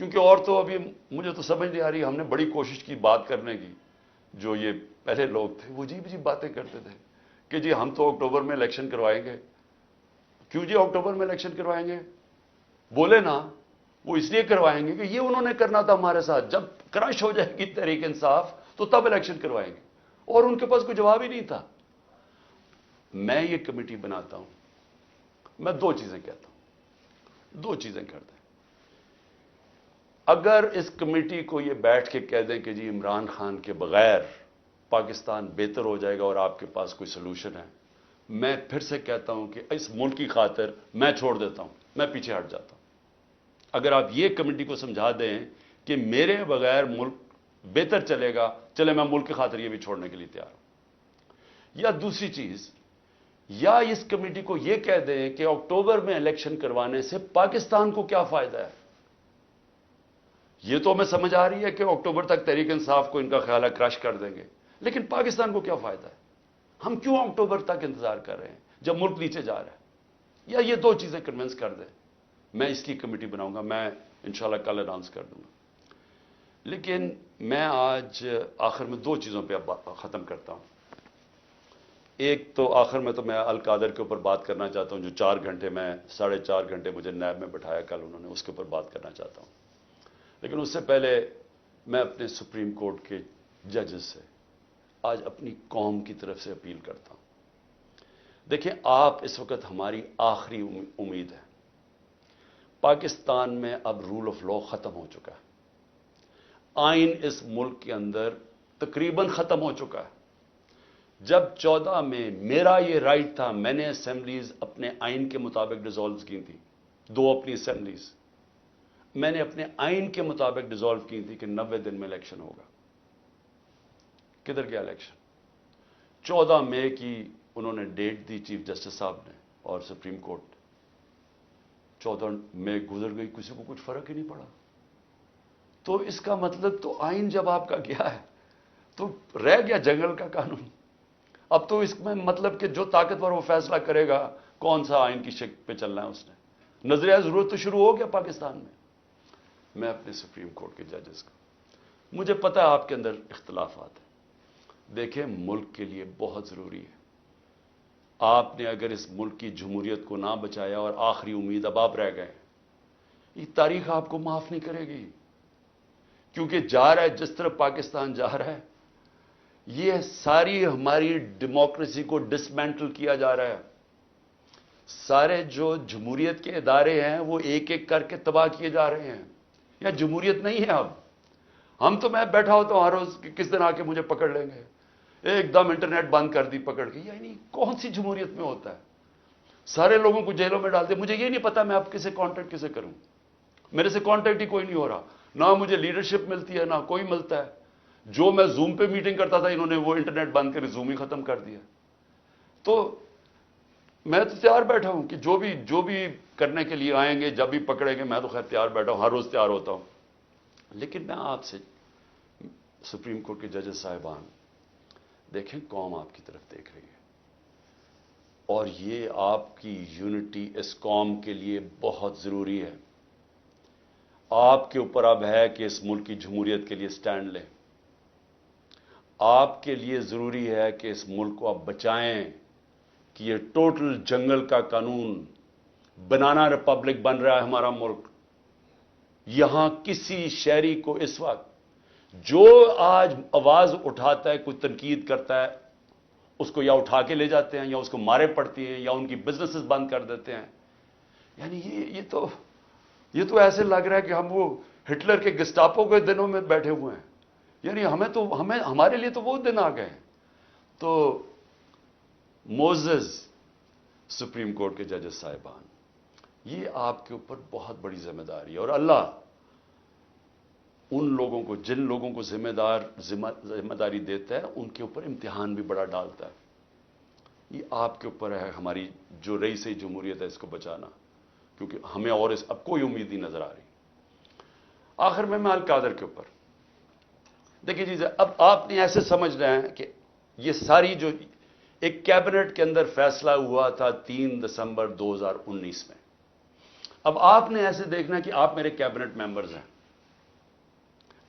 کیونکہ اور تو ابھی مجھے تو سمجھ نہیں آ رہی. ہم نے بڑی کوشش کی بات کرنے کی, جو یہ پہلے لوگ تھے وہ عجیب باتیں کرتے تھے کہ جی ہم تو اکتوبر میں الیکشن کروائیں گے. کیوں جی اکتوبر میں الیکشن کروائیں گے؟ بولے نا, وہ اس لیے کروائیں گے کہ یہ انہوں نے کرنا تھا ہمارے ساتھ, جب کرش ہو جائے گی تحریک انصاف تو تب الیکشن کروائیں گے, اور ان کے پاس کوئی جواب ہی نہیں تھا. میں یہ کمیٹی بناتا ہوں, میں 2 چیزیں کہتا ہوں, 2 چیزیں کرتے ہیں. اگر اس کمیٹی کو یہ بیٹھ کے کہہ دیں کہ جی عمران خان کے بغیر پاکستان بہتر ہو جائے گا اور آپ کے پاس کوئی سلوشن ہے, میں پھر سے کہتا ہوں کہ اس ملک کی خاطر میں چھوڑ دیتا ہوں, میں پیچھے ہٹ جاتا ہوں. اگر آپ یہ کمیٹی کو سمجھا دیں کہ میرے بغیر ملک بہتر چلے گا, چلے میں ملک کی خاطر یہ بھی چھوڑنے کے لیے تیار ہوں. یا دوسری چیز, یا اس کمیٹی کو یہ کہہ دیں کہ اکتوبر میں الیکشن کروانے سے پاکستان کو کیا فائدہ ہے. یہ تو ہمیں سمجھ آ رہی ہے کہ اکتوبر تک تحریک انصاف کو ان کا خیال ہے کرش کر دیں گے, لیکن پاکستان کو کیا فائدہ ہے؟ ہم کیوں اکتوبر تک انتظار کر رہے ہیں جب ملک نیچے جا رہا ہے؟ یا یہ 2 چیزیں کنونس کر دیں. میں اس کی کمیٹی بناؤں گا, میں انشاءاللہ کل اناؤنس کر دوں گا. لیکن میں آج آخر میں 2 چیزوں پہ اب ختم کرتا ہوں. ایک تو آخر میں تو میں القادر کے اوپر بات کرنا چاہتا ہوں, جو 4 گھنٹے میں 4.5 گھنٹے مجھے نیب میں بٹھایا کل انہوں نے, اس کے اوپر بات کرنا چاہتا ہوں. لیکن اس سے پہلے میں اپنے سپریم کورٹ کے ججز سے آج اپنی قوم کی طرف سے اپیل کرتا ہوں. دیکھیں, آپ اس وقت ہماری آخری امید ہے. پاکستان میں اب رول آف لا ختم ہو چکا ہے. آئین اس ملک کے اندر تقریباً ختم ہو چکا ہے. جب 14 میں میرا یہ رائٹ تھا، میں نے اسمبلیز اپنے آئین کے مطابق ڈیزالو کی تھی، 2 اپنی اسمبلیز میں نے اپنے آئین کے مطابق ڈیزالو کی تھی کہ 90 دن میں الیکشن ہوگا. کدھر گیا الیکشن؟ 14 مئی کی انہوں نے ڈیٹ دی چیف جسٹس صاحب نے اور سپریم کورٹ. 14 مئی گزر گئی، کسی کو کچھ فرق ہی نہیں پڑا. تو اس کا مطلب تو آئین جب آپ کا گیا ہے تو رہ گیا جنگل کا قانون. اب تو اس میں مطلب کہ جو طاقتور وہ فیصلہ کرے گا کون سا آئین کی شکل پہ چلنا ہے. اس نے نظریہ ضرورت تو شروع ہو گیا پاکستان میں. میں اپنے سپریم کورٹ کے ججز کو، مجھے پتا ہے آپ کے اندر اختلافات ہیں، دیکھیں ملک کے لیے بہت ضروری ہے. آپ نے اگر اس ملک کی جمہوریت کو نہ بچایا اور آخری امید اب آپ رہ گئے، یہ تاریخ آپ کو معاف نہیں کرے گی. کیونکہ جا رہا ہے جس طرح پاکستان جا رہا ہے، یہ ساری ہماری ڈیموکریسی کو ڈسمینٹل کیا جا رہا ہے. سارے جو جمہوریت کے ادارے ہیں وہ ایک ایک کر کے تباہ کیے جا رہے ہیں. یا جمہوریت نہیں ہے اب. ہم تو میں بیٹھا ہوتا ہوں ہر روز کہ کس دن آ کے مجھے پکڑ لیں گے، ایک دم انٹرنیٹ بند کر دی پکڑ کے. یعنی کون سی جمہوریت میں ہوتا ہے؟ سارے لوگوں کو جیلوں میں ڈال دے. مجھے یہ نہیں پتا میں اب کسے کانٹیکٹ کسے کروں. میرے سے کانٹیکٹ ہی کوئی نہیں ہو رہا، نہ مجھے لیڈرشپ ملتی ہے نہ کوئی ملتا ہے. جو میں زوم پہ میٹنگ کرتا تھا انہوں نے وہ انٹرنیٹ بند کر زوم ہی ختم کر دیا. تو میں تو تیار بیٹھا ہوں کہ جو بھی کرنے کے لیے آئیں گے، جب بھی پکڑیں گے، میں تو خیر تیار بیٹھا ہوں، ہر روز تیار ہوتا ہوں. لیکن میں آپ سے سپریم کورٹ کے ججز صاحبان، دیکھیں قوم آپ کی طرف دیکھ رہی ہے اور یہ آپ کی یونٹی اس قوم کے لیے بہت ضروری ہے. آپ کے اوپر اب ہے کہ اس ملک کی جمہوریت کے لیے سٹینڈ لیں. آپ کے لیے ضروری ہے کہ اس ملک کو آپ بچائیں کہ یہ ٹوٹل جنگل کا قانون، بنانا ریپبلک بن رہا ہے ہمارا ملک. یہاں کسی شہری کو اس وقت جو آج آواز اٹھاتا ہے، کوئی تنقید کرتا ہے، اس کو یا اٹھا کے لے جاتے ہیں یا اس کو مارے پڑتی ہیں یا ان کی بزنسز بند کر دیتے ہیں. یعنی یہ تو ایسے لگ رہا ہے کہ ہم وہ ہٹلر کے گسٹاپو کے دنوں میں بیٹھے ہوئے ہیں. یعنی ہمارے لیے تو وہ دن آ گئے. تو موزز سپریم کورٹ کے ججز صاحبان، یہ آپ کے اوپر بہت بڑی ذمہ داری ہے. اور اللہ ان لوگوں کو، جن لوگوں کو ذمہ داری دیتا ہے، ان کے اوپر امتحان بھی بڑا ڈالتا ہے. یہ آپ کے اوپر ہے ہماری جو رئیس جمہوریت ہے اس کو بچانا، کیونکہ ہمیں اور اب کوئی امید نہیں نظر آ رہی. آخر میں القادر کے اوپر دیکھیے جی، اب آپ نے ایسے سمجھنا ہے کہ یہ ساری جو ایک کیبنٹ کے اندر فیصلہ ہوا تھا 3 دسمبر 2019 میں، اب آپ نے ایسے دیکھنا کہ آپ میرے کیبنٹ ممبرز ہیں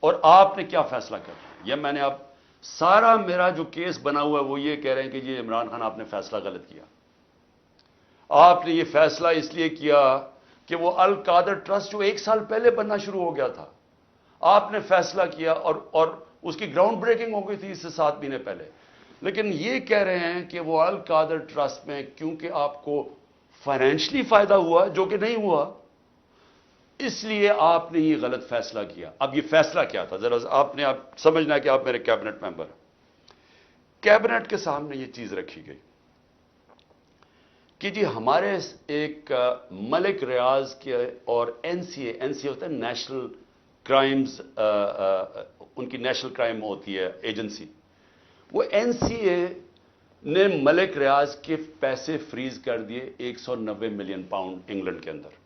اور آپ نے کیا فیصلہ کرنا ہے. یہ میں نے اب سارا میرا جو کیس بنا ہوا ہے وہ یہ کہہ رہے ہیں کہ یہ عمران خان آپ نے فیصلہ غلط کیا. آپ نے یہ فیصلہ اس لیے کیا کہ وہ القادر ٹرسٹ جو 1 سال پہلے بننا شروع ہو گیا تھا، آپ نے فیصلہ کیا اور اس کی گراؤنڈ بریکنگ ہو گئی تھی اس سے 7 مہینے پہلے. لیکن یہ کہہ رہے ہیں کہ وہ القادر ٹرسٹ میں کیونکہ آپ کو فائنینشلی فائدہ ہوا جو کہ نہیں ہوا، اس لیے آپ نے یہ غلط فیصلہ کیا. اب یہ فیصلہ کیا تھا ذرا آپ نے سمجھنا کہ آپ میرے کیبنٹ ممبر ہیں. کیبنٹ کے سامنے یہ چیز رکھی گئی کہ جی ہمارے ایک ملک ریاض کے اور این سی اے ہوتا ہے نیشنل کرائمز، ان کی نیشنل کرائم ہوتی ہے ایجنسی. وہ این سی اے نے ملک ریاض کے پیسے فریز کر دیے 190 ملین پاؤنڈ انگلینڈ کے اندر.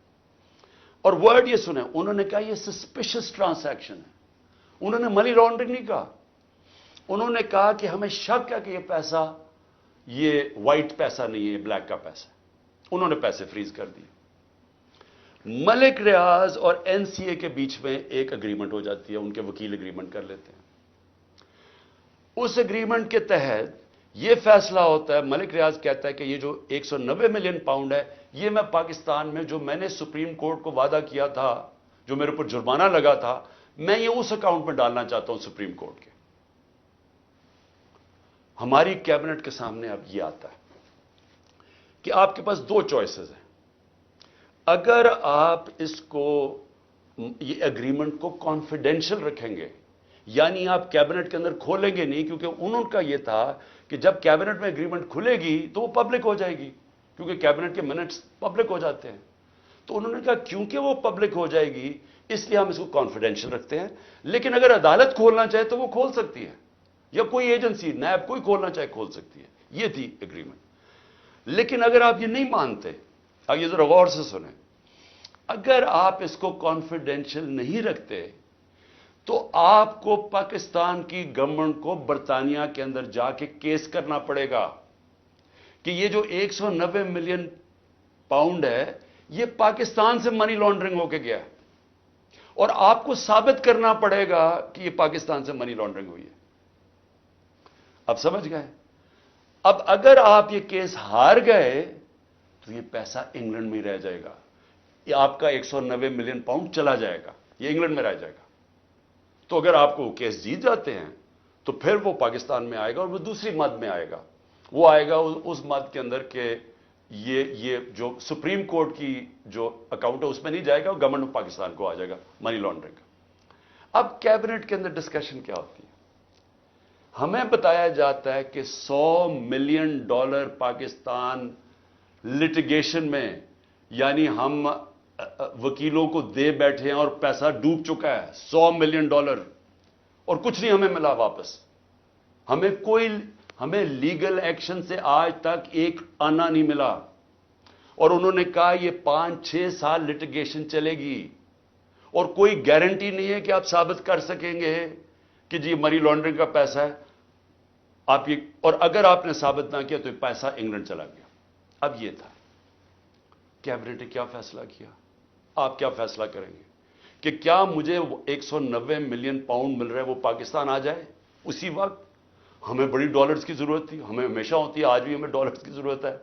اور ورڈ یہ سنیں، انہوں نے کہا یہ سسپیشس ٹرانزیکشن ہے. انہوں نے منی لانڈرنگ نہیں کہا، انہوں نے کہا کہ ہمیں شک ہے کہ یہ پیسہ یہ وائٹ پیسہ نہیں ہے، بلیک کا پیسہ. انہوں نے پیسے فریز کر دیے. ملک ریاض اور این سی اے کے بیچ میں ایک اگریمنٹ ہو جاتی ہے، ان کے وکیل اگریمنٹ کر لیتے ہیں. اس اگریمنٹ کے تحت یہ فیصلہ ہوتا ہے، ملک ریاض کہتا ہے کہ یہ جو 190 ملین پاؤنڈ ہے، یہ میں پاکستان میں جو میں نے سپریم کورٹ کو وعدہ کیا تھا، جو میرے اوپر جرمانہ لگا تھا، میں یہ اس اکاؤنٹ میں ڈالنا چاہتا ہوں سپریم کورٹ کے. ہماری کیبنٹ کے سامنے اب یہ آتا ہے کہ آپ کے پاس 2 چوائسز ہیں. اگر آپ اس کو، یہ اگریمنٹ کو کانفیڈینشل رکھیں گے یعنی آپ کیبنٹ کے اندر کھولیں گے نہیں، کیونکہ انہوں کا یہ تھا کہ جب کیبنٹ میں اگریمنٹ کھلے گی تو وہ پبلک ہو جائے گی، کیونکہ کیبنٹ کے منٹس پبلک ہو جاتے ہیں۔ تو انہوں نے کہا کیونکہ وہ پبلک ہو جائے گی اس لیے ہم اس کو کانفیڈینشیل رکھتے ہیں، لیکن اگر عدالت کھولنا چاہے تو وہ کھول سکتی ہے، یا کوئی ایجنسی نیب کوئی کھولنا چاہے کھول سکتی ہے۔ یہ تھی اگریمنٹ۔ لیکن اگر آپ یہ نہیں مانتے، اب یہ ذرا غور سے سنیں، اگر آپ اس کو کانفیڈینشیل نہیں رکھتے تو آپ کو پاکستان کی گورنمنٹ کو برطانیہ کے اندر جا کے کیس کرنا پڑے گا کہ یہ جو 190 ملین پاؤنڈ ہے یہ پاکستان سے منی لانڈرنگ ہو کے گیا ہے، اور آپ کو ثابت کرنا پڑے گا کہ یہ پاکستان سے منی لانڈرنگ ہوئی ہے۔ اب سمجھ گئے؟ اب اگر آپ یہ کیس ہار گئے تو یہ پیسہ انگلینڈ میں ہی رہ جائے گا، یہ آپ کا 190 ملین پاؤنڈ چلا جائے گا، یہ انگلینڈ میں رہ جائے گا۔ تو اگر آپ کو وہ کیس جیت جاتے ہیں تو پھر وہ پاکستان میں آئے گا، اور وہ دوسری مد میں آئے گا، وہ آئے گا اس مد کے اندر کہ یہ جو سپریم کورٹ کی جو اکاؤنٹ ہے اس میں نہیں جائے گا، گورنمنٹ آف پاکستان کو آ جائے گا منی لانڈرنگ کا۔ اب کیبنٹ کے اندر ڈسکشن کیا ہوتی ہے؟ ہمیں بتایا جاتا ہے کہ $100 ملین پاکستان لٹیگیشن میں، یعنی ہم وکیلوں کو دے بیٹھے ہیں اور پیسہ ڈوب چکا ہے $100 ملین، اور کچھ نہیں ہمیں ملا واپس۔ ہمیں لیگل ایکشن سے آج تک ایک آنا نہیں ملا، اور انہوں نے کہا یہ 5-6 سال لٹیگیشن چلے گی، اور کوئی گارنٹی نہیں ہے کہ آپ ثابت کر سکیں گے کہ جی منی لانڈرنگ کا پیسہ ہے آپ یہ، اور اگر آپ نے ثابت نہ کیا تو یہ پیسہ انگلینڈ چلا گیا۔ اب یہ تھا کیبنٹ نے کیا فیصلہ کیا، آپ کیا فیصلہ کریں گے کہ کیا مجھے 190 ملین پاؤنڈ مل رہا ہے وہ پاکستان آ جائے اسی وقت؟ ہمیں بڑی ڈالرز کی ضرورت تھی، ہمیں ہمیشہ ہوتی ہے، آج بھی ہمیں ڈالرز کی ضرورت ہے،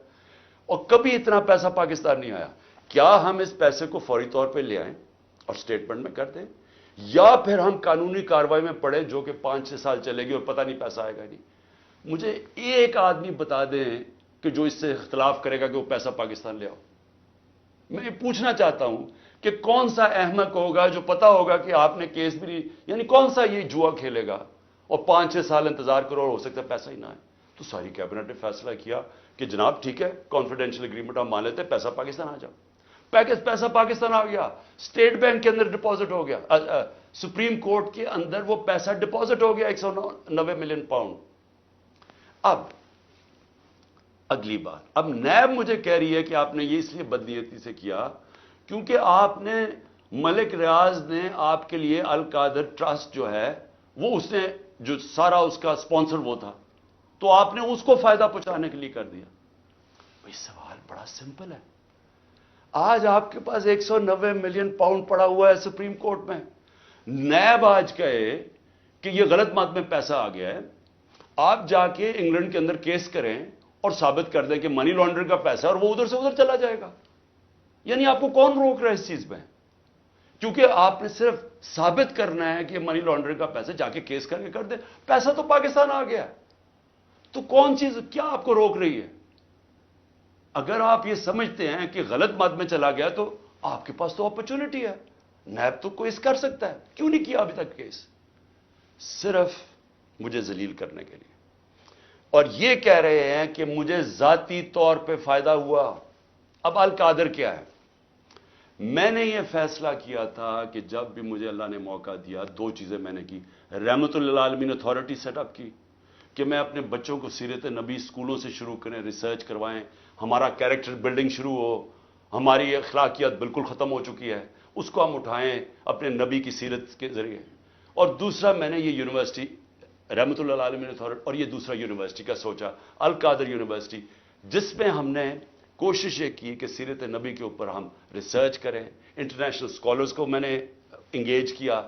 اور کبھی اتنا پیسہ پاکستان نہیں آیا۔ کیا ہم اس پیسے کو فوری طور پہ لے آئیں اور اسٹیٹمنٹ میں کر دیں، یا پھر ہم قانونی کارروائی میں پڑیں جو کہ 5-6 سال چلے گی اور پتہ نہیں پیسہ آئے گا نہیں؟ مجھے ایک آدمی بتا دیں کہ جو اس سے اختلاف کرے گا کہ وہ پیسہ پاکستان لے آؤ۔ میں پوچھنا چاہتا ہوں کہ کون سا احمق ہوگا جو پتا ہوگا کہ آپ نے کیس بھی نہیں، یعنی کون سا یہ جوا کھیلے گا اور 5-6 سال انتظار کرو اور ہو سکتا ہے پیسہ ہی نہ آئے؟ تو ساری کیبنٹ نے فیصلہ کیا کہ جناب ٹھیک ہے، کانفیڈینشیل اگریمنٹ ہم مان لیتے ہیں، پیسہ پاکستان آ جاؤ۔ پیسہ پاکستان آ گیا، اسٹیٹ بینک کے اندر ڈپازٹ ہو گیا، سپریم کورٹ کے اندر وہ پیسہ ڈپازٹ ہو گیا 190 ملین پاؤنڈ۔ اب اگلی بات، اب نیب مجھے کہہ رہی ہے کہ آپ نے یہ اس لیے بدنیتی سے کیا کیونکہ آپ نے ملک ریاض نے آپ کے لیے القادر ٹرسٹ جو ہے وہ اس نے جو سارا اس کا سپانسر وہ تھا، تو آپ نے اس کو فائدہ پہنچانے کے لیے کر دیا۔ بھئی سوال بڑا سمپل ہے، آج آپ کے پاس 190 ملین پاؤنڈ پڑا ہوا ہے سپریم کورٹ میں، نیب آج کہے کہ یہ غلط مات میں پیسہ آ گیا ہے، آپ جا کے انگلینڈ کے اندر کیس کریں اور ثابت کر دیں کہ منی لانڈرنگ کا پیسہ ہے اور وہ ادھر سے ادھر چلا جائے گا۔ یعنی آپ کو کون روک رہا ہے اس چیز میں؟ کیونکہ آپ نے صرف ثابت کرنا ہے کہ منی لانڈرنگ کا پیسہ، جا کے کیس کر کے کر دیں، پیسہ تو پاکستان آ گیا، تو کون چیز کیا آپ کو روک رہی ہے؟ اگر آپ یہ سمجھتے ہیں کہ غلط مد میں چلا گیا تو آپ کے پاس تو اپرچونٹی ہے، نیب تو کیس کر سکتا ہے، کیوں نہیں کیا ابھی تک کیس؟ صرف مجھے ذلیل کرنے کے لیے، اور یہ کہہ رہے ہیں کہ مجھے ذاتی طور پہ فائدہ ہوا۔ اب القادر کیا ہے؟ میں نے یہ فیصلہ کیا تھا کہ جب بھی مجھے اللہ نے موقع دیا، دو چیزیں میں نے کی۔ رحمت للعالمین اتھارٹی سیٹ اپ کی کہ میں اپنے بچوں کو سیرت نبی اسکولوں سے شروع کریں، ریسرچ کروائیں، ہمارا کیریکٹر بلڈنگ شروع ہو، ہماری اخلاقیات بالکل ختم ہو چکی ہے، اس کو ہم اٹھائیں اپنے نبی کی سیرت کے ذریعے۔ اور دوسرا میں نے یہ یونیورسٹی رحمت اللہ عالمین اتھارٹی، اور یہ دوسرا یونیورسٹی کا سوچا، القادر یونیورسٹی، جس میں ہم نے کوشش یہ کی کہ سیرت نبی کے اوپر ہم ریسرچ کریں، انٹرنیشنل اسکالرز کو میں نے انگیج کیا،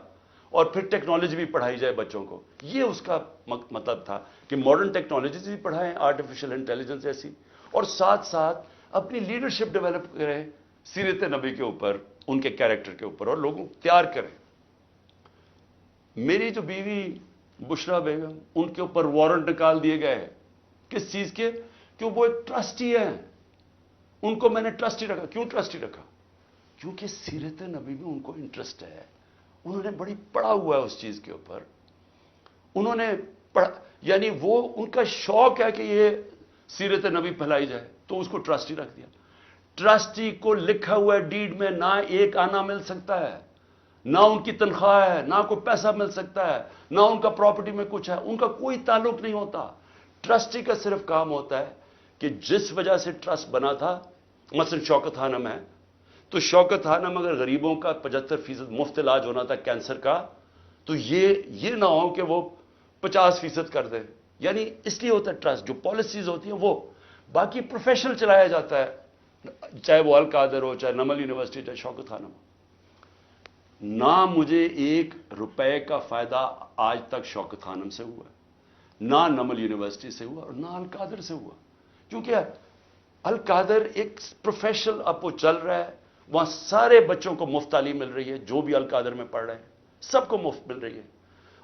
اور پھر ٹیکنالوجی بھی پڑھائی جائے بچوں کو۔ یہ اس کا مطلب تھا کہ ماڈرن ٹیکنالوجیز بھی پڑھائیں، آرٹیفیشل انٹیلیجنس ایسی، اور ساتھ ساتھ اپنی لیڈرشپ ڈیولپ کریں سیرت نبی کے اوپر، ان کے کیریکٹر کے اوپر، اور لوگوں کو تیار کریں۔ میری جو بیوی بشرا بیگم، ان کے اوپر وارنٹ نکال دیے گئے، کس چیز کے؟ کہ وہ ایک ٹرسٹی ہیں، ان کو میں نے ٹرسٹی رکھا۔ کیوں ٹرسٹی رکھا؟ کیونکہ سیرت نبی میں ان کو انٹرسٹ ہے، انہوں نے بڑی پڑھا ہوا ہے اس چیز کے اوپر، انہوں نے پڑھا، یعنی وہ ان کا شوق ہے کہ یہ سیرت نبی پھیلائی جائے، تو اس کو ٹرسٹی رکھ دیا۔ ٹرسٹی کو لکھا ہوا ڈیڈ میں نہ ایک آنا مل سکتا ہے، نہ ان کی تنخواہ ہے، نہ کوئی پیسہ مل سکتا ہے، نہ ان کا پراپرٹی میں کچھ ہے، ان کا کوئی تعلق نہیں ہوتا۔ ٹرسٹی کا صرف کام ہوتا ہے کہ جس وجہ سے ٹرسٹ بنا تھا، مثلا شوکت خانم ہے، تو شوکت خانم اگر غریبوں کا 75% مفت علاج ہونا تھا کینسر کا، تو یہ نہ ہو کہ وہ 50% کر دیں، یعنی اس لیے ہوتا ہے ٹرسٹ، جو پالیسیز ہوتی ہیں وہ، باقی پروفیشنل چلایا جاتا ہے، چاہے وہ القادر ہو، چاہے نمل یونیورسٹی، چاہے شوکت خانم ہو۔ نہ مجھے 1 روپے کا فائدہ آج تک شوکت خانم سے ہوا، نہ نمل یونیورسٹی سے ہوا، اور نہ القادر سے ہوا، کیونکہ القادر ایک پروفیشنل اب وہ چل رہا ہے، وہاں سارے بچوں کو مفت تعلیم مل رہی ہے، جو بھی القادر میں پڑھ رہے ہیں سب کو مفت مل رہی ہے،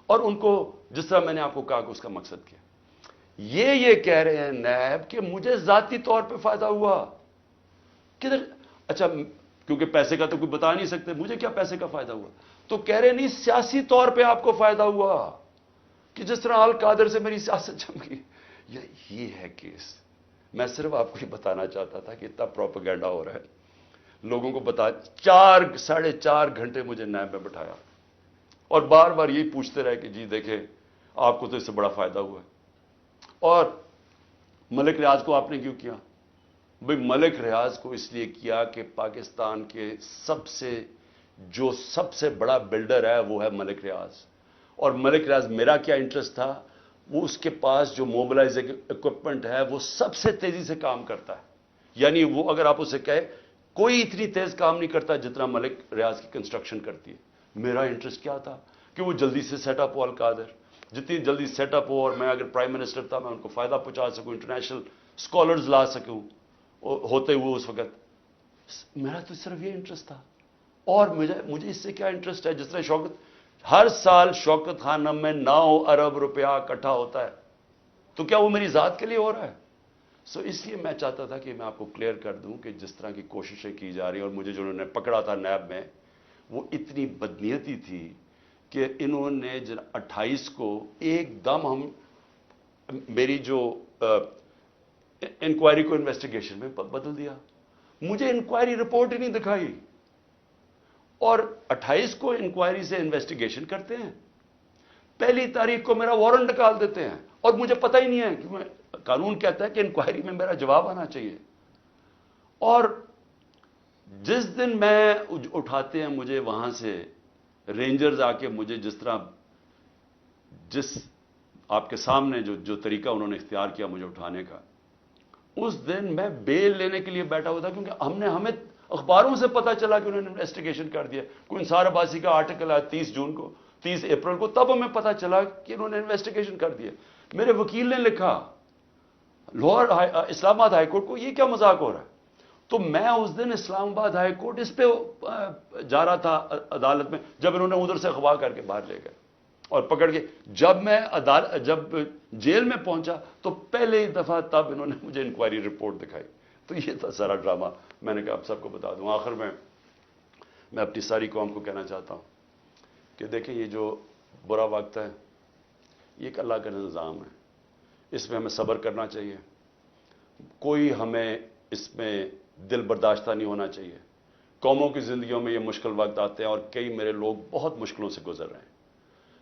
اور ان کو جس طرح میں نے آپ کو کہا کہ اس کا مقصد کیا، یہ کہہ رہے ہیں نیب کہ مجھے ذاتی طور پہ فائدہ ہوا، کدھر؟ اچھا، کیونکہ پیسے کا تو کوئی بتا نہیں سکتے، مجھے کیا پیسے کا فائدہ ہوا؟ تو کہہ رہے نہیں سیاسی طور پہ آپ کو فائدہ ہوا، کہ جس طرح القادر سے میری سیاست جم گئی۔ یہ ہے کیس۔ میں صرف آپ کو یہ بتانا چاہتا تھا کہ اتنا پروپیگنڈا ہو رہا ہے، لوگوں کو بتا، 4.5 گھنٹے مجھے نیب میں بٹھایا، اور بار بار یہی پوچھتے رہے کہ جی دیکھیں آپ کو تو اس سے بڑا فائدہ ہوا ہے، اور ملک ریاض کو آپ نے کیوں کیا؟ بھئی ملک ریاض کو اس لیے کیا کہ پاکستان کے سب سے بڑا بلڈر ہے وہ ہے ملک ریاض، اور ملک ریاض میرا کیا انٹرسٹ تھا، وہ اس کے پاس جو موبلائزنگ اکوپمنٹ ہے وہ سب سے تیزی سے کام کرتا ہے، یعنی وہ اگر آپ اسے کہے کوئی اتنی تیز کام نہیں کرتا جتنا ملک ریاض کی کنسٹرکشن کرتی ہے۔ میرا انٹرسٹ کیا تھا کہ وہ جلدی سے سیٹ اپ ہو القادر، جتنی جلدی سیٹ اپ ہو، اور میں اگر پرائم منسٹر تھا میں ان کو فائدہ پہنچا سکوں، انٹرنیشنل اسکالرز لا سکوں ہوتے ہوئے اس وقت، میرا تو صرف یہ انٹرسٹ تھا۔ اور مجھے اس سے کیا انٹرسٹ ہے؟ جس طرح ہر سال شوکت خانم میں 9 ارب روپیہ اکٹھا ہوتا ہے، تو کیا وہ میری ذات کے لیے ہو رہا ہے؟ اس لیے میں چاہتا تھا کہ میں آپ کو کلیئر کر دوں کہ جس طرح کی کوششیں کی جا رہی ہیں، اور مجھے جو انہوں نے پکڑا تھا نیب میں وہ اتنی بدنیتی تھی کہ انہوں نے 28 کو ایک دم میری جو انکوائری کو انویسٹیگیشن میں بدل دیا، مجھے انکوائری رپورٹ ہی نہیں دکھائی، اور 28 کو انکوائری سے انویسٹیگیشن کرتے ہیں، 1 تاریخ کو میرا وارنٹ نکال دیتے ہیں، اور مجھے پتہ ہی نہیں ہے کہ قانون کہتا ہے کہ انکوائری میں میرا جواب آنا چاہیے، اور جس دن میں اٹھاتے ہیں مجھے وہاں سے رینجرز آ کے مجھے جس آپ کے سامنے جو طریقہ انہوں نے اختیار کیا مجھے اٹھانے کا، اس دن میں بیل لینے کے لیے بیٹھا ہوا تھا، کیونکہ ہمیں اخباروں سے پتا چلا کہ انہوں نے انویسٹیگیشن کر دیا، کوئی انصار عباسی کا آرٹیکل ہے 30 اپریل کو، تب ہمیں پتا چلا کہ انہوں نے انویسٹیگیشن کر دیا۔ میرے وکیل نے لکھا لاہور اسلام آباد ہائی کورٹ کو، یہ کیا مذاق ہو رہا ہے؟ تو میں اس دن اسلام آباد ہائی کورٹ اس پہ جا رہا تھا عدالت میں، جب انہوں نے ادھر سے اغوا کر کے باہر لے گئے اور پکڑ کے، جب جیل میں پہنچا تو پہلے ہی دفعہ تب انہوں نے مجھے انکوائری رپورٹ دکھائی۔ تو یہ تھا سارا ڈرامہ، میں نے کہا آپ سب کو بتا دوں۔ آخر میں اپنی ساری قوم کو کہنا چاہتا ہوں کہ دیکھیں یہ جو برا وقت ہے یہ ایک اللہ کا نظام ہے، اس میں ہمیں صبر کرنا چاہیے، کوئی ہمیں اس میں دل برداشتہ نہیں ہونا چاہیے۔ قوموں کی زندگیوں میں یہ مشکل وقت آتے ہیں، اور کئی میرے لوگ بہت مشکلوں سے گزر رہے ہیں،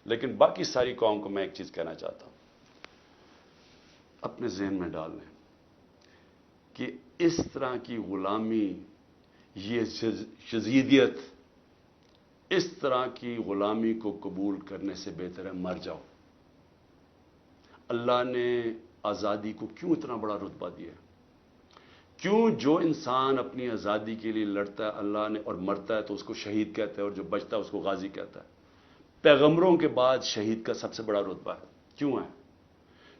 لیکن باقی ساری قوم کو میں ایک چیز کہنا چاہتا ہوں، اپنے ذہن میں ڈال لیں کہ اس طرح کی غلامی، یہ شذیدیت، اس طرح کی غلامی کو قبول کرنے سے بہتر ہے مر جاؤ۔ اللہ نے آزادی کو کیوں اتنا بڑا رتبہ دیا؟ کیوں جو انسان اپنی آزادی کے لیے لڑتا ہے اللہ نے اور مرتا ہے تو اس کو شہید کہتا ہے، اور جو بچتا ہے اس کو غازی کہتا ہے۔ پیغمبروں کے بعد شہید کا سب سے بڑا رتبہ ہے، کیوں ہے؟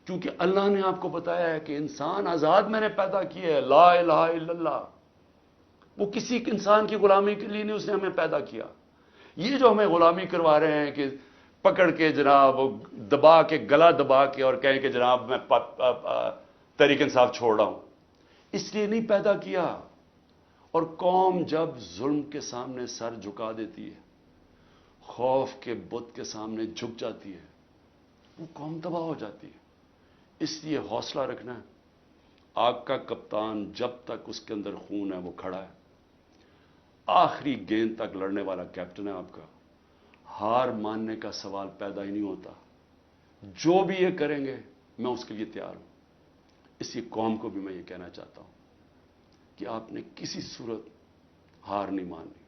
کیونکہ اللہ نے آپ کو بتایا ہے کہ انسان آزاد میں نے پیدا کیا ہے، لا الہ الا اللہ، وہ کسی انسان کی غلامی کے لیے نہیں اس نے ہمیں پیدا کیا۔ یہ جو ہمیں غلامی کروا رہے ہیں کہ پکڑ کے جناب دبا کے، گلا دبا کے، اور کہیں کہ جناب میں تحریک انصاف چھوڑ رہا ہوں، اس لیے نہیں پیدا کیا۔ اور قوم جب ظلم کے سامنے سر جھکا دیتی ہے، خوف کے بت کے سامنے جھک جاتی ہے، وہ قوم تباہ ہو جاتی ہے. اس لیے حوصلہ رکھنا ہے. آپ کا کپتان جب تک اس کے اندر خون ہے وہ کھڑا ہے, آخری گیند تک لڑنے والا کیپٹن ہے آپ کا. ہار ماننے کا سوال پیدا ہی نہیں ہوتا. جو بھی یہ کریں گے میں اس کے لیے تیار ہوں. اسی قوم کو بھی میں یہ کہنا چاہتا ہوں کہ آپ نے کسی صورت ہار نہیں ماننی.